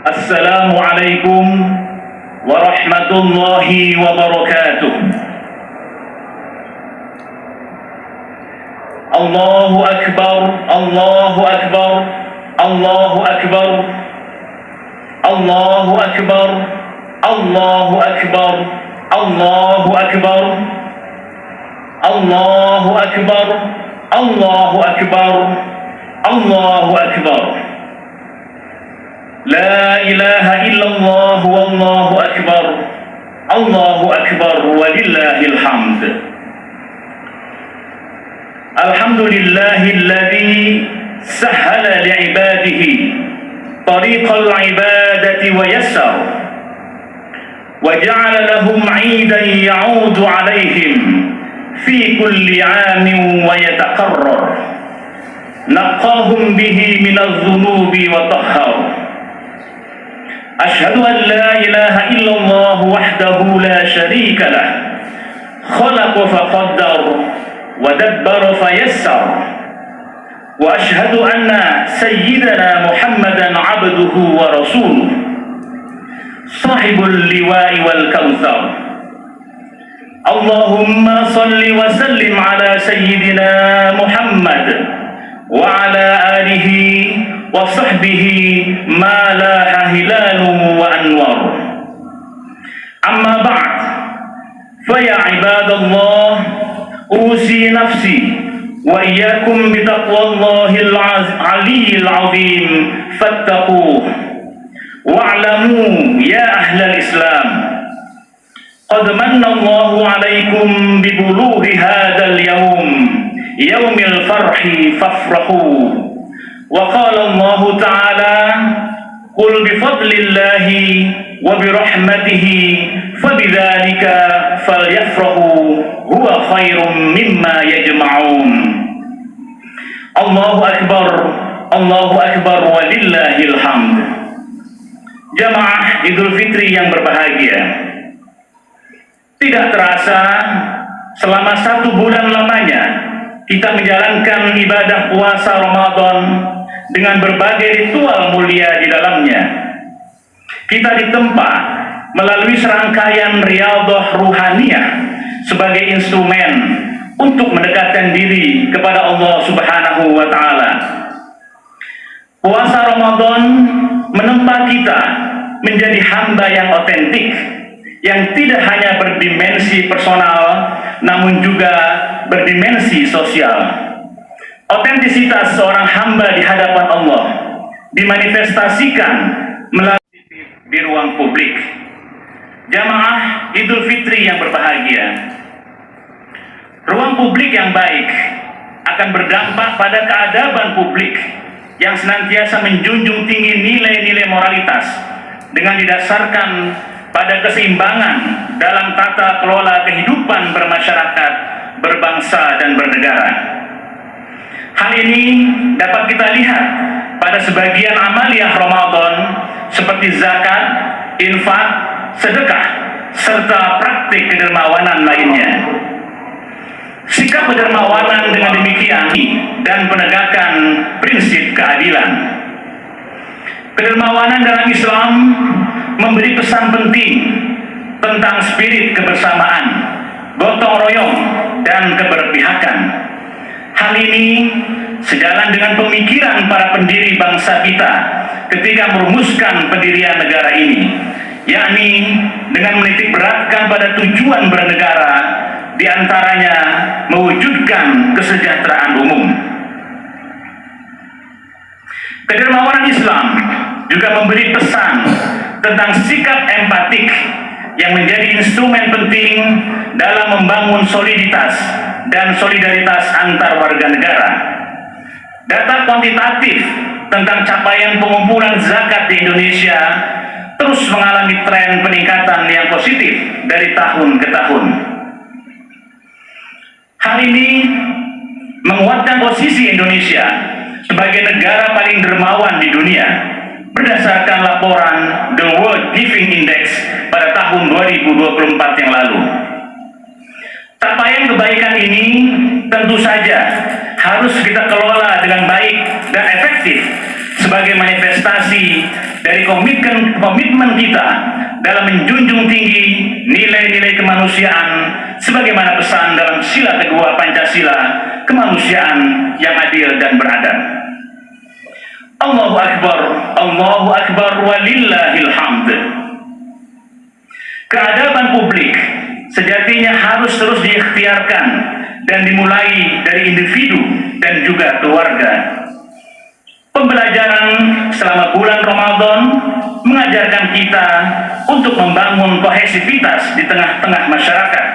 Assalamualaikum warahmatullahi wabarakatuh. Allahu Akbar, Allahu Akbar, Allahu Akbar, Allahu Akbar, Allahu Akbar, Allahu Akbar, Allahu Akbar, Allahu Akbar, Allahu Akbar. La ilaha illallah wallahu akbar. Allahu akbar walillahil hamd. Alhamdulillahilladzi sahhala li'ibadihi tariqal ibadati wa yassar wa ja'ala lahum 'iidan ya'udu 'alaihim fi kulli 'amin wa yataqarrar. Naqqahum bihi minadh-dhunubi wa tahhar. Asyhadu an la ilaha illallah wahdahu la syarika lah, khalaqa faqaddar wa dabbara fayassar. Wa asyhadu anna sayyidana Muhammadan abduhu wa rasuluh, sahibul liwa'i wal kautsar. Allahumma salli wa sallim ala sayyidina Muhammad wa ala alihi wa sahbihi ma laha hilalu wa anwar. Amma ba'd, fa ya ibadallah, usi nafsi wa iyyakum bi taqwallahil aliyyil azim fattaquh. Wa'lamu ya ahlal islam, qad manna Allahu alaykum bi bulughi hadzal yawm, yaumil farhi fafrahu. Wa qala Allah ta'ala, qul bi fadlillahi wa bi rahmatihi fabidzalika falyafrahu huwa khairum mimma yajma'un. Allahu akbar, Allahu akbar walillahil hamd. Jamaah Idul Fitri yang berbahagia, tidak terasa selama 1 bulan lamanya kita menjalankan ibadah puasa Ramadan dengan berbagai ritual mulia di dalamnya. Kita ditempa melalui serangkaian riyadhah ruhaniyah sebagai instrumen untuk mendekatkan diri kepada Allah Subhanahu wa Ta'ala. Puasa Ramadan menempa kita menjadi hamba yang otentik, yang tidak hanya berdimensi personal namun juga berdimensi sosial. Otentisitas seorang hamba di hadapan Allah dimanifestasikan melalui di ruang publik. Jamaah Idul Fitri yang berbahagia, ruang publik yang baik akan berdampak pada keadaban publik yang senantiasa menjunjung tinggi nilai-nilai moralitas dengan didasarkan pada keseimbangan dalam tata kelola kehidupan bermasyarakat, berbangsa, dan bernegara. Hal ini dapat kita lihat pada sebagian amaliyah Ramadan seperti zakat, infak, sedekah, serta praktik kedermawanan lainnya. Sikap kedermawanan dengan demikian dan penegakan prinsip keadilan. Kedermawanan dalam Islam memberi pesan penting tentang spirit kebersamaan, gotong royong, dan keberpihakan. Hal ini sejalan dengan pemikiran para pendiri bangsa kita ketika merumuskan pendirian negara ini, yakni dengan menitik beratkan pada tujuan bernegara, diantaranya mewujudkan kesejahteraan umum. Kedermawanan Islam juga memberi pesan tentang sikap empatik yang menjadi instrumen penting dalam membangun soliditas dan solidaritas antar warga negara. Data kuantitatif tentang capaian pengumpulan zakat di Indonesia terus mengalami tren peningkatan yang positif dari tahun ke tahun. Hal ini menguatkan posisi Indonesia sebagai negara paling dermawan di dunia berdasarkan laporan The World Giving Index pada tahun 2024 yang lalu. Capaian kebaikan ini tentu saja harus kita kelola dengan baik dan efektif sebagai manifestasi dari komitmen kita dalam menjunjung tinggi nilai-nilai kemanusiaan sebagaimana pesan dalam sila kedua Pancasila, kemanusiaan yang adil dan beradab. Allahu Akbar walillahil hamd. Keadaban publik sejatinya harus terus diikhtiarkan dan dimulai dari individu dan juga keluarga. Pembelajaran selama bulan Ramadan mengajarkan kita untuk membangun kohesivitas di tengah-tengah masyarakat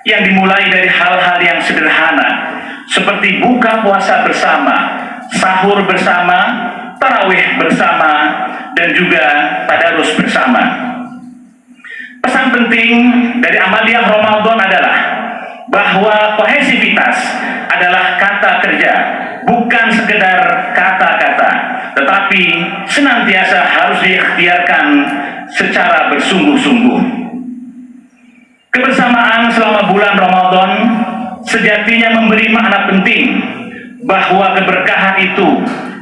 yang dimulai dari hal-hal yang sederhana seperti buka puasa bersama, sahur bersama, tarawih bersama, dan juga tadarus bersama. Pesan penting dari amaliyah Ramadan adalah bahwa kohesivitas adalah kata kerja, bukan sekedar kata-kata, tetapi senantiasa harus diikhtiarkan secara bersungguh-sungguh. Kebersamaan selama bulan Ramadan sejatinya memberi makna penting bahwa keberkahan itu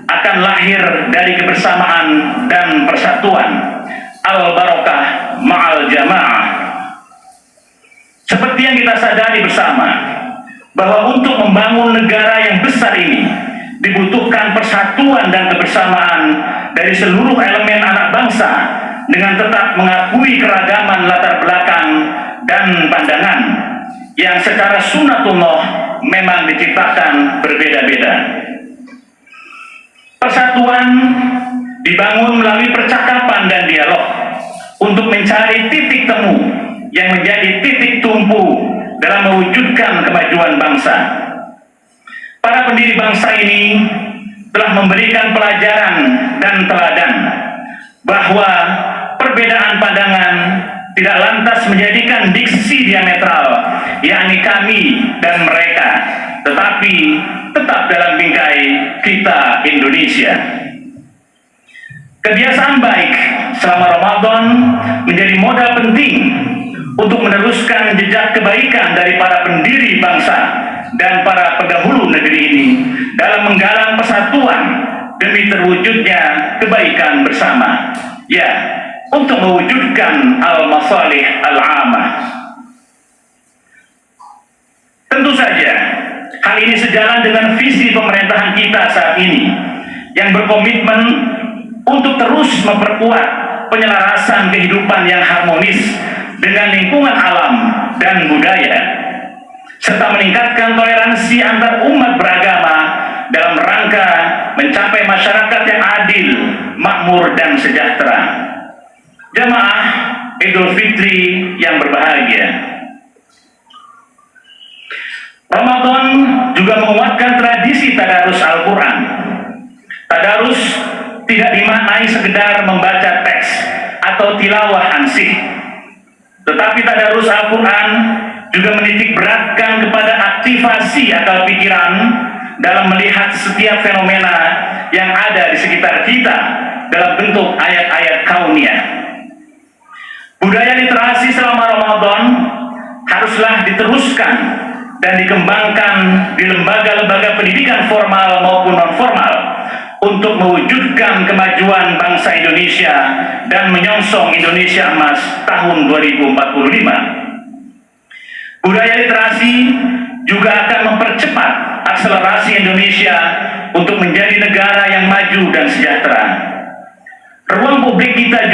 akan lahir dari kebersamaan dan persatuan. Al-barakah ma'al jamaah. Seperti yang kita sadari bersama, bahwa untuk membangun negara yang besar ini dibutuhkan persatuan dan kebersamaan dari seluruh elemen anak bangsa dengan tetap mengakui keragaman latar belakang dan pandangan yang secara sunatullah memang diciptakan berbeda-beda. Persatuan dibangun melalui percakapan dan dialog untuk mencari titik temu yang menjadi titik tumpu dalam mewujudkan kemajuan bangsa. Para pendiri bangsa ini telah memberikan pelajaran dan teladan bahwa perbedaan pandangan tidak lantas menjadikan diksi diametral, yakni kami dan mereka, tetapi tetap dalam bingkai kita Indonesia. Kebiasaan baik selama Ramadan menjadi modal penting untuk meneruskan jejak kebaikan dari para pendiri bangsa dan para pendahulu negeri ini dalam menggalang persatuan demi terwujudnya kebaikan bersama, ya, untuk mewujudkan al-masalih al-amah. Tentu saja hal ini sejalan dengan visi pemerintahan kita saat ini yang berkomitmen untuk terus memperkuat penyelarasan kehidupan yang harmonis dengan lingkungan alam dan budaya, serta meningkatkan toleransi antar umat beragama dalam rangka mencapai masyarakat yang adil, makmur, dan sejahtera. Jamaah Idul Fitri yang berbahagia, Ramadan juga menguatkan tradisi tadarus Al-Quran. Tadarus tidak dimaknai sekedar membaca teks atau tilawah ansih, tetapi tadarus Al-Quran juga menitik beratkan kepada aktivasi akal pikiran dalam melihat setiap fenomena yang ada di sekitar kita dalam bentuk ayat-ayat kauniyah. Budaya literasi selama Ramadan haruslah diteruskan dan dikembangkan di lembaga-lembaga pendidikan formal maupun non-formal untuk mewujudkan kemajuan bangsa Indonesia dan menyongsong Indonesia Emas tahun 2045. Budaya literasi juga akan mempercepat akselerasi Indonesia untuk menjadi negara yang maju dan sejahtera. Ruang publik kita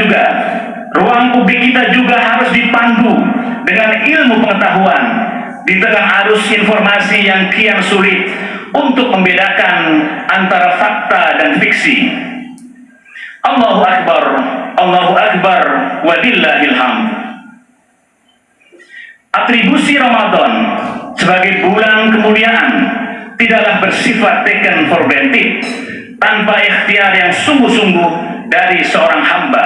juga harus dipandu dengan ilmu pengetahuan di tengah arus informasi yang kian sulit untuk membedakan antara fakta dan fiksi. Allahu Akbar walillahil hamd. Atribusi Ramadan sebagai bulan kemuliaan tidaklah bersifat taken for granted, tanpa ikhtiar yang sungguh-sungguh dari seorang hamba.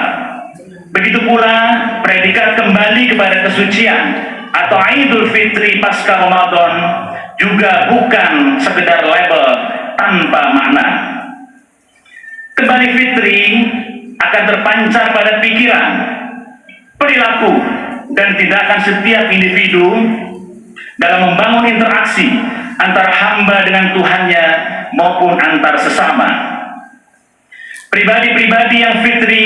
Begitu pula predikat kembali kepada kesucian atau Idul Fitri pasca Ramadan juga bukan sekedar label tanpa makna. Kembali fitri akan terpancar pada pikiran, perilaku, dan tindakan setiap individu dalam membangun interaksi antara hamba dengan Tuhannya maupun antar sesama. Pribadi-pribadi yang fitri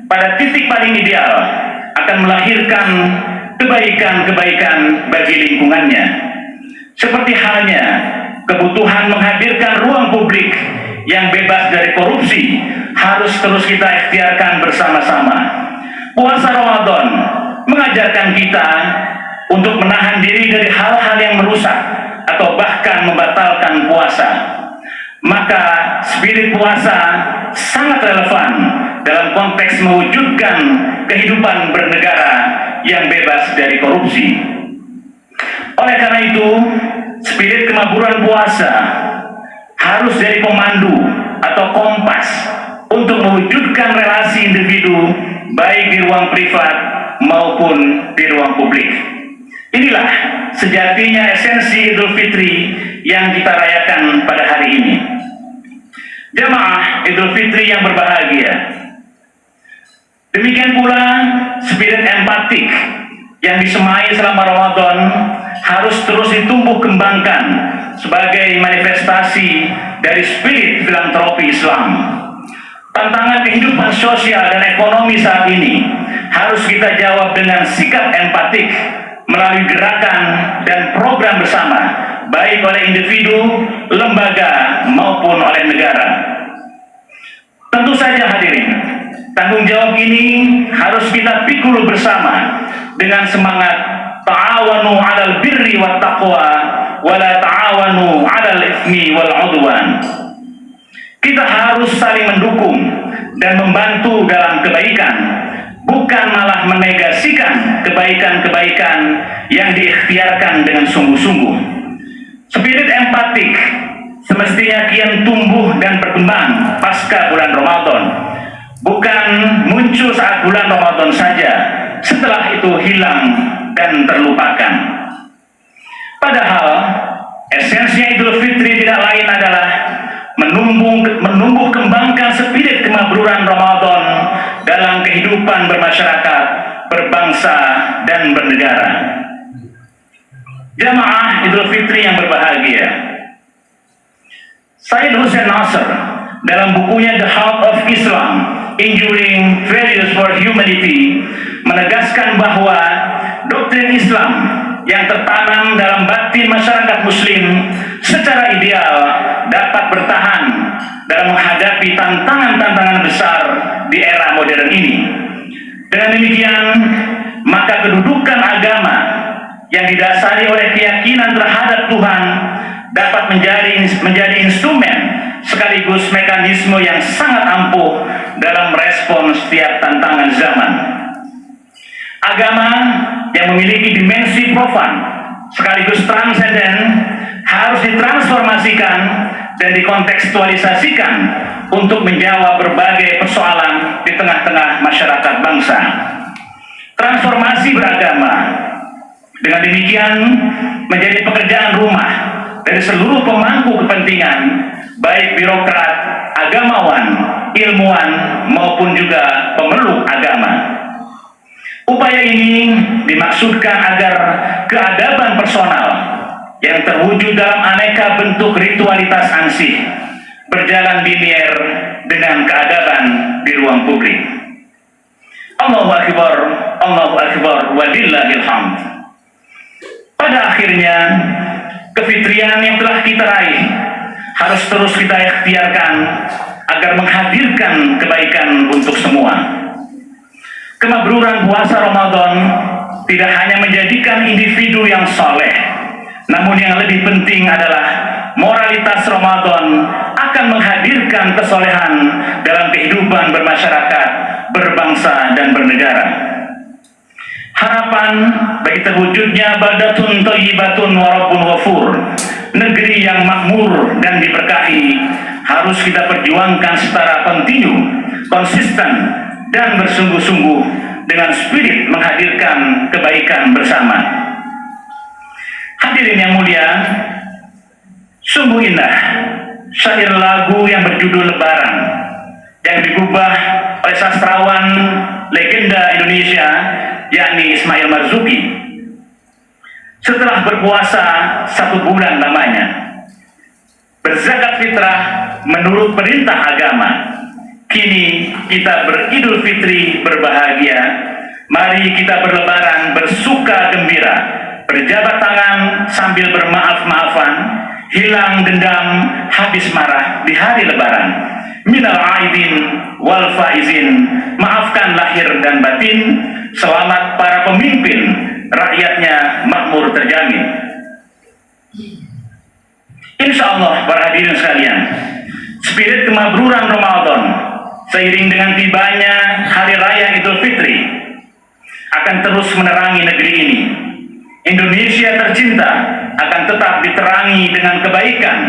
pada titik paling ideal akan melahirkan kebaikan-kebaikan bagi lingkungannya. Seperti halnya kebutuhan menghadirkan ruang publik yang bebas dari korupsi harus terus kita ikhtiarkan bersama-sama. Puasa Ramadan mengajarkan kita untuk menahan diri dari hal-hal yang merusak atau bahkan membatalkan puasa. Maka spirit puasa sangat relevan dalam konteks mewujudkan kehidupan bernegara yang bebas dari korupsi. Oleh karena itu, spirit kemaburan puasa harus jadi pemandu atau kompas untuk mewujudkan relasi individu baik di ruang privat maupun di ruang publik. Inilah sejatinya esensi Idul Fitri yang kita rayakan pada hari ini. Jamaah Idul Fitri yang berbahagia. Demikian pula spirit empatik yang disemai selama Ramadan harus terus ditumbuh kembangkan sebagai manifestasi dari spirit filantropi Islam. Tantangan kehidupan sosial dan ekonomi saat ini harus kita jawab dengan sikap empatik melalui gerakan dan program bersama, baik oleh individu, lembaga, maupun oleh negara. Tentu saja hadirin, tanggung jawab ini harus kita pikul bersama dengan semangat ta'awanu 'alal birri wat taqwa wa la ta'awanu 'alal itsmi wal 'udwan. Kita harus saling mendukung dan membantu dalam kebaikan, bukan malah menegasikan kebaikan-kebaikan yang diikhtiarkan dengan sungguh-sungguh. Spirit empatik semestinya kian tumbuh dan berkembang pasca bulan Ramadan, bukan muncul saat bulan Ramadan saja, setelah itu hilang dan terlupakan. Padahal esensinya Idul Fitri tidak lain adalah menumbuh kembangkan spirit kemabruran Ramadan dalam kehidupan bermasyarakat, berbangsa, dan bernegara. Jamaah Idul Fitri yang berbahagia, Said Hussein Nasr dalam bukunya The Heart of Islam, Enduring Values for Humanity menegaskan bahwa doktrin Islam yang tertanam dalam batin masyarakat muslim secara ideal dapat bertahan dalam menghadapi tantangan-tantangan besar di era modern ini. Dengan demikian, maka kedudukan agama yang didasari oleh keyakinan terhadap Tuhan dapat menjadi instrumen sekaligus mekanisme yang sangat ampuh dalam merespon setiap tantangan zaman. Agama yang memiliki dimensi profan sekaligus transenden harus ditransformasikan dan dikontekstualisasikan untuk menjawab berbagai persoalan di tengah-tengah masyarakat bangsa. Transformasi beragama dengan demikian menjadi pekerjaan rumah dari seluruh pemangku kepentingan, baik birokrat, agamawan, ilmuwan, maupun juga pemeluk agama. Upaya ini dimaksudkan agar keadaban personal yang terwujud dalam aneka bentuk ritualitas ansih berjalan linier dengan keadaban di ruang publik. Allahu Akbar, Allahu Akbar, walillahil hamd. Pada akhirnya, kefitrian yang telah kita raih harus terus kita ikhtiarkan agar menghadirkan kebaikan untuk semua. Kemabruran puasa Ramadan tidak hanya menjadikan individu yang soleh, namun yang lebih penting adalah moralitas Ramadan akan menghadirkan kesolehan dalam kehidupan bermasyarakat, berbangsa, dan bernegara. Harapan bagi terwujudnya baldatun thayyibatun wa rabbun ghafur, negeri yang makmur dan diberkahi, harus kita perjuangkan secara kontinu, konsisten, dan bersungguh-sungguh dengan spirit menghadirkan kebaikan bersama. Hadirin yang mulia, sungguh indah syair lagu yang berjudul Lebaran yang digubah oleh sastrawan legenda Indonesia yakni Ismail Marzuki. Setelah berpuasa 1 bulan lamanya, berzakat fitrah menurut perintah agama, Kini kita beridul fitri berbahagia. Mari kita berlebaran bersuka gembira, berjabat tangan sambil bermaaf-maafan, hilang dendam, habis marah di hari lebaran. Minal aidin wal faizin, maafkan lahir dan batin, selamat para pemimpin, rakyatnya makmur terjamin. Insya Allah para hadirin sekalian, spirit kemakmuran Ramadan seiring dengan tibanya Hari Raya Idul Fitri akan terus menerangi negeri ini. Indonesia tercinta akan tetap diterangi dengan kebaikan,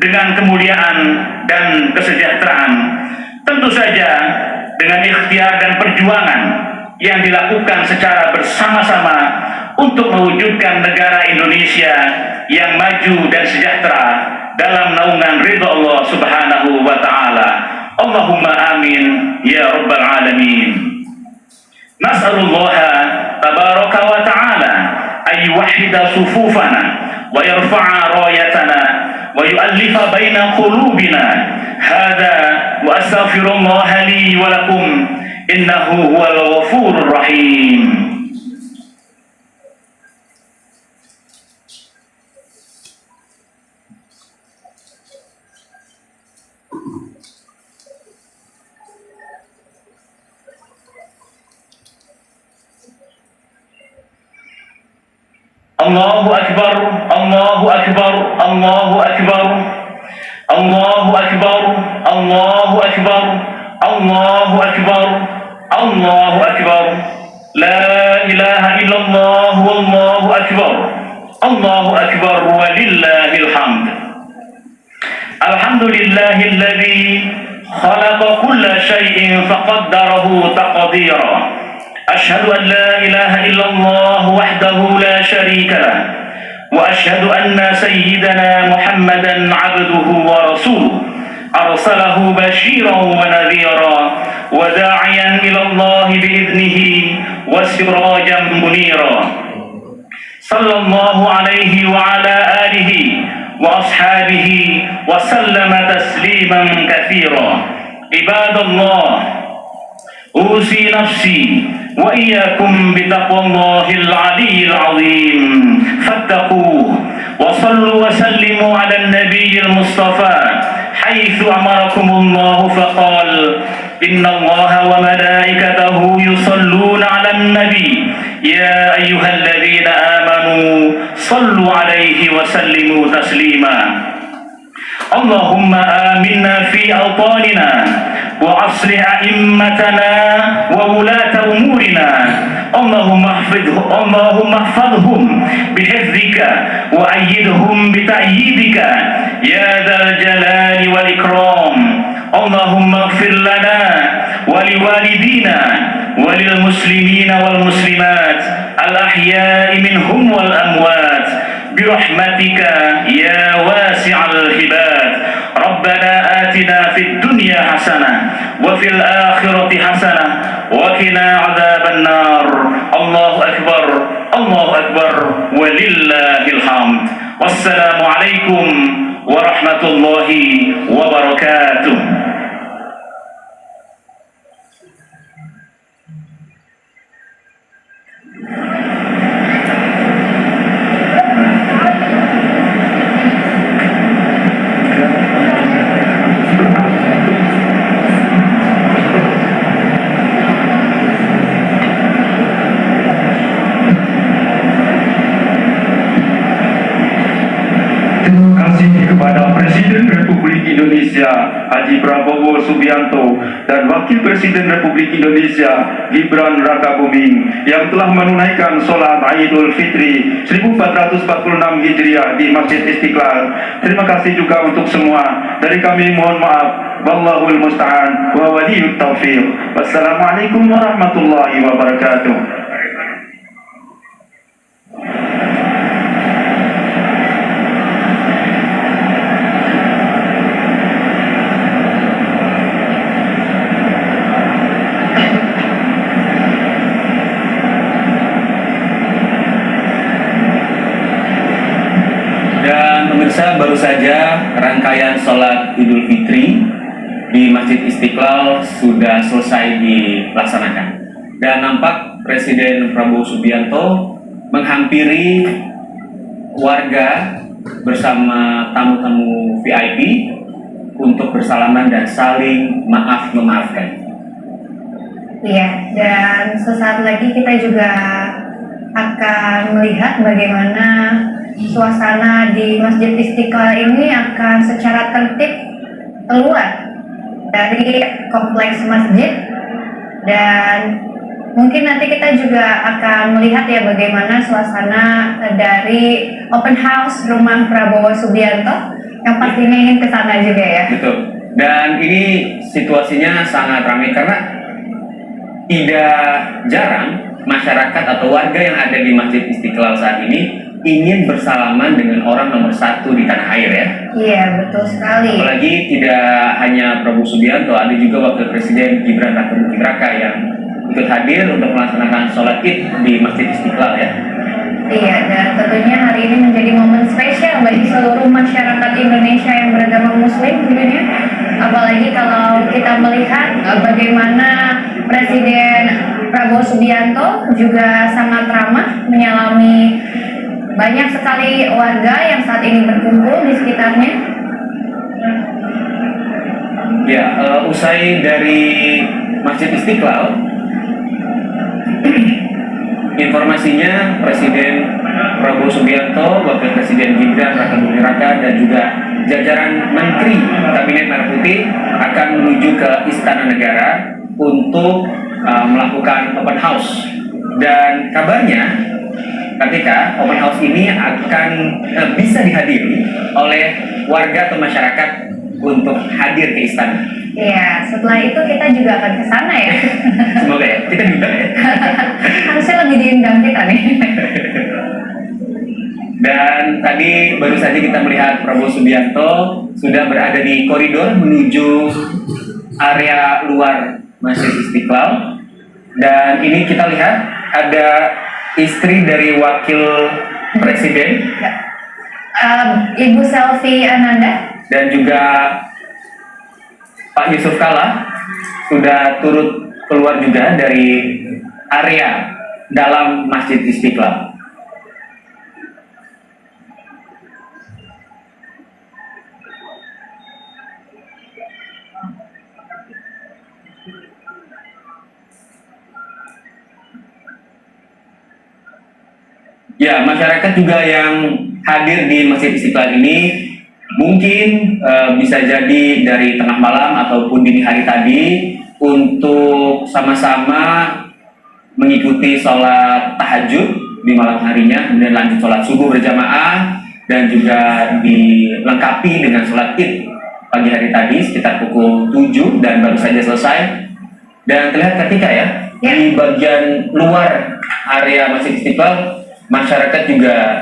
dengan kemuliaan dan kesejahteraan. Tentu saja dengan ikhtiar dan perjuangan yang dilakukan secara bersama-sama untuk mewujudkan negara Indonesia yang maju dan sejahtera dalam naungan ridha Allah Subhanahu wa Ta'ala. Allahumma amin ya rabbal alamin. Nas'alullah tabaraka wa ta'ala ay yuwahhida sufufana wa yarfa'a rayatana wa yu'allifa baina qulubina. Hadza wa astaghfirullah li wa lakum innahu huwal ghafurur rahim. Allahu Akbar, Allahu Akbar, Allahu Akbar, Allahu Akbar, Allahu Akbar, Allahu Akbar, Allahu Akbar. La ilaha illallah wallahu akbar. Allahu akbar walillahil hamd. Alhamdulillahilladzi khalaqa kulla syai'in faqaddarahu taqdira. أشهد أن لا إله إلا الله وحده لا شريك له وأشهد أن سيدنا محمدا عبده ورسوله أرسله بشيرا ونذيرا وداعيا إلى الله بإذنه وسراجا منيرا صلى الله عليه وعلى آله وأصحابه وسلم تسليما كثيرا. عباد الله، أوصي نفسي وإياكم بتقوى الله العلي العظيم فاتقوه وصلوا وسلموا على النبي المصطفى حيث أمركم الله فقال إن الله وملائكته يصلون على النبي يا أيها الذين آمنوا صلوا عليه وسلموا تسليما. اللهم آمنا في أوطاننا وأصلح أئمتنا وولاة أمورنا. اللهم احفظهم بحفظك وأيدهم بتأييدك يا ذا الجلال والإكرام. اللهم اغفر لنا ولوالدينا وللمسلمين والمسلمات الأحياء منهم والأموات برحمتك يا واسع الهبات. ربنا آتنا في الدنيا حسنة وفي الآخرة حسنة وقنا عذاب النار. الله أكبر، الله أكبر ولله الحمد. والسلام عليكم ورحمة الله وبركاته. Presiden Republik Indonesia Haji Prabowo Subianto dan Wakil Presiden Republik Indonesia Gibran Rakabuming yang telah menunaikan sholat Idul Fitri 1446 Hijriah di Masjid Istiqlal. Terima kasih juga untuk semua. Dari kami mohon maaf. Wallahul musta'an wa waliyut taufiq. Wassalamualaikum warahmatullahi wabarakatuh. Dan pemirsa, baru saja rangkaian sholat Idul Fitri di Masjid Istiqlal sudah selesai dilaksanakan. Dan nampak Presiden Prabowo Subianto menghampiri warga bersama tamu-tamu VIP untuk bersalaman dan saling maaf-memaafkan. Iya, dan sesaat lagi kita juga akan melihat bagaimana suasana di Masjid Istiqlal ini akan secara tertib keluar dari kompleks masjid, dan mungkin nanti kita juga akan melihat ya bagaimana suasana dari open house rumah Prabowo Subianto yang pastinya ingin ke sana juga ya. Betul. Dan ini situasinya sangat ramai karena tidak jarang masyarakat atau warga yang ada di Masjid Istiqlal saat ini ingin bersalaman dengan orang nomor satu di tanah air ya. Iya, betul sekali. Apalagi tidak hanya Prabowo Subianto, ada juga Wakil Presiden Gibran Rakabuming Raka yang ikut hadir untuk melaksanakan sholat Id di Masjid Istiqlal ya. Iya, dan tentunya hari ini menjadi momen spesial bagi seluruh masyarakat Indonesia yang beragama Muslim tentunya. Apalagi kalau kita melihat bagaimana Presiden Prabowo Subianto juga sangat ramah menyalami banyak sekali warga yang saat ini berkumpul di sekitarnya. Ya, usai dari Masjid Istiqlal, informasinya Presiden Prabowo Subianto, Wakil Presiden Gibran Rakabuming Raka dan juga jajaran Menteri Kabinet Merah Putih akan menuju ke Istana Negara untuk melakukan open house. Dan kabarnya ketika open house ini akan bisa dihadiri oleh warga atau masyarakat untuk hadir ke istana. Iya, setelah itu kita juga akan ke sana ya. Semoga ya, kita diundang ya. Harusnya lebih diundang kita nih. Dan tadi baru saja kita melihat Prabowo Subianto sudah berada di koridor menuju area luar Masjid Istiqlal. Dan ini kita lihat ada istri dari Wakil Presiden, Ibu Selvi Ananda, dan juga Pak Yusuf Kalla sudah turut keluar juga dari area dalam Masjid Istiqlal. Ya, masyarakat juga yang hadir di Masjid Istiqlal ini mungkin bisa jadi dari tengah malam ataupun dini hari tadi untuk sama-sama mengikuti sholat tahajud di malam harinya, kemudian lanjut sholat subuh berjamaah dan juga dilengkapi dengan sholat Id pagi hari tadi sekitar pukul 7 dan baru saja selesai. Dan terlihat ketika ya di bagian luar area Masjid Istiqlal masyarakat juga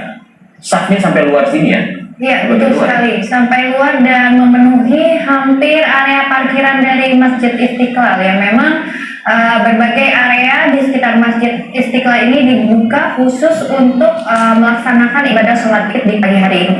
safnya sampai luar sini ya. Iya, betul sekali. Sampai luar dan memenuhi hampir area parkiran dari Masjid Istiqlal ya. Memang berbagai area di sekitar Masjid Istiqlal ini dibuka khusus untuk melaksanakan ibadah sholat Id di pagi hari ini.